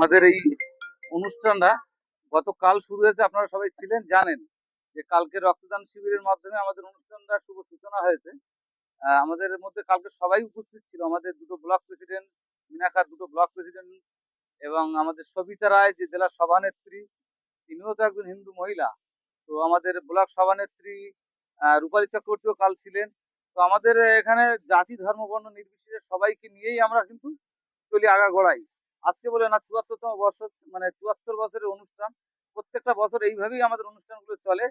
আমাদের এই অনুষ্ঠানটা গতকাল শুরু হয়েছে, আপনারা সবাই ছিলেন, জানেন যে কালকে রক্তদান শিবিরের মাধ্যমে আমাদের অনুষ্ঠানটা শুভ সূচনা হয়েছে। আমাদের মধ্যে কালকে সবাই উপস্থিত ছিল, আমাদের দুটো ব্লক প্রেসিডেন্ট, মিনাখার দুটো ব্লক প্রেসিডেন্ট, এবং আমাদের সবিতা রায় যে জেলার সভানেত্রী, তিনিও তো একজন হিন্দু মহিলা। তো আমাদের ব্লক সভানেত্রী রূপালী চক্রবর্তীও কাল ছিলেন। তো আমাদের এখানে জাতি ধর্ম বর্ণ নির্বিশেষে সবাইকে নিয়েই আমরা কিন্তু চলি আগাগোড়াই। আজকে বলে না, ৭৪তম বছর, মানে ৭৪ বছরের অনুষ্ঠান। প্রত্যেকটা বছর এইভাবেই আমাদের অনুষ্ঠানগুলো চলে।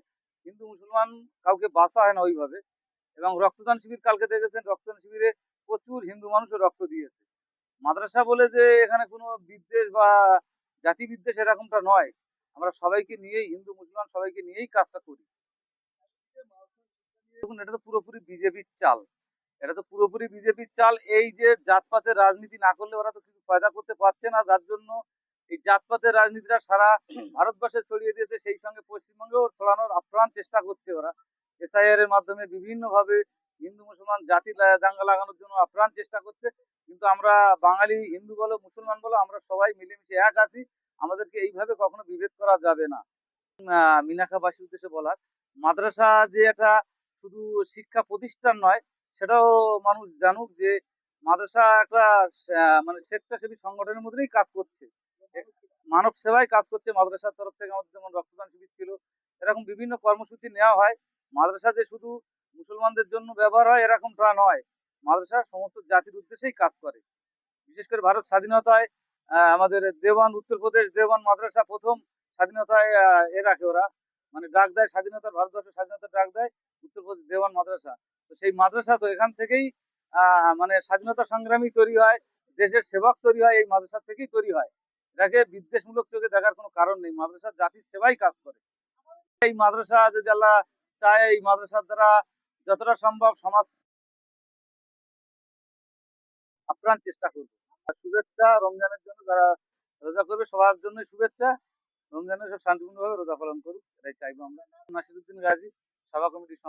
হিন্দু মুসলমান কাউকে বাছা হয় না ওইভাবে। এবং রক্তদান শিবির কালকে দেখেছেন, রক্তদান শিবিরে প্রচুর হিন্দু মানুষও রক্ত দিয়েছে। মাদ্রাসা বলে যে এখানে কোনো বিদ্বেষ বা জাতি বিদ্বেষ এরকমটা নয়। আমরা সবাইকে নিয়েই, হিন্দু মুসলমান সবাইকে নিয়েই কাজটা করি। দেখুন, এটা তো পুরোপুরি বিজেপির চাল। এটা তো পুরোপুরি বিজেপির চাল। এই যে জাতপাতের রাজনীতি না করলে ওরা তো কিছু ফায়দা করতে পারছে না, যার জন্য এই জাতপাতের রাজনীতিটা সারা ভারতবর্ষে ছড়িয়ে দিয়েছে। সেই সঙ্গে পশ্চিমবঙ্গেও ছড়ানোর আপ্রাণ চেষ্টা করছে ওরা। এসআইআর এর মাধ্যমে বিভিন্ন ভাবে হিন্দু মুসলমান জাতি দাঙ্গা লাগানোর জন্য আপ্রাণ চেষ্টা করছে। কিন্তু আমরা বাঙালি, হিন্দু বলো মুসলমান বলো, আমরা সবাই মিলেমিশে এক আছি। আমাদেরকে এইভাবে কখনো বিভেদ করা যাবে না। মিনাখাবাসীর উদ্দেশ্যে বলার, মাদ্রাসা যে একটা শুধু শিক্ষা প্রতিষ্ঠান নয়, সেটাও মানুষ জানুক যে মাদ্রাসা একটা মানে স্বেচ্ছাসেবী সংগঠনের মধ্যেই কাজ করছে, মানব সেবায় কাজ করছে। মাদ্রাসার তরফ থেকে আমাদের যেমন রক্তদান শিবির ছিল, এরকম বিভিন্ন কর্মসূচি নেওয়া হয়। মাদ্রাসা যে শুধু মুসলমানদের জন্য ব্যবহার হয় এরকমটা নয়, মাদ্রাসা সমস্ত জাতির উদ্দেশ্যেই কাজ করে। বিশেষ করে ভারত স্বাধীনতায় আমাদের দেওয়ান, উত্তরপ্রদেশ দেওয়ান মাদ্রাসা প্রথম স্বাধীনতায় এ রাখে ওরা, মানে ডাক দেয় স্বাধীনতার, ভারতবর্ষের স্বাধীনতার ডাক দেয় উত্তরপ্রদেশ দেওয়ান মাদ্রাসা। তো সেই মাদ্রাসা তো এখান থেকেই মানে স্বাধীনতা সংগ্রামী তৈরি হয়, দেশের সেবক তৈরি হয়, এই মাদ্রাসা থেকেই তৈরি হয়। এটাকে বিদ্বেষমূলক চোখে দেখার কোনো কারণ নেই, মাদ্রাসা জাতির সেবাই কাজ করে। এই মাদ্রাসা যদি আল্লাহ চায়, এই মাদ্রাসার দ্বারা যতটা সম্ভব সমাজ আপ্রাণ চেষ্টা করবো। আর শুভেচ্ছা রমজানের জন্য, যারা রোজা করবে সবার জন্যই শুভেচ্ছা। রমজানের সব শান্তিপূর্ণভাবে রোজা পালন করুক, এটাই চাইবো আমরা। নাসিরুদ্দিন গাজী, সভা কমিটির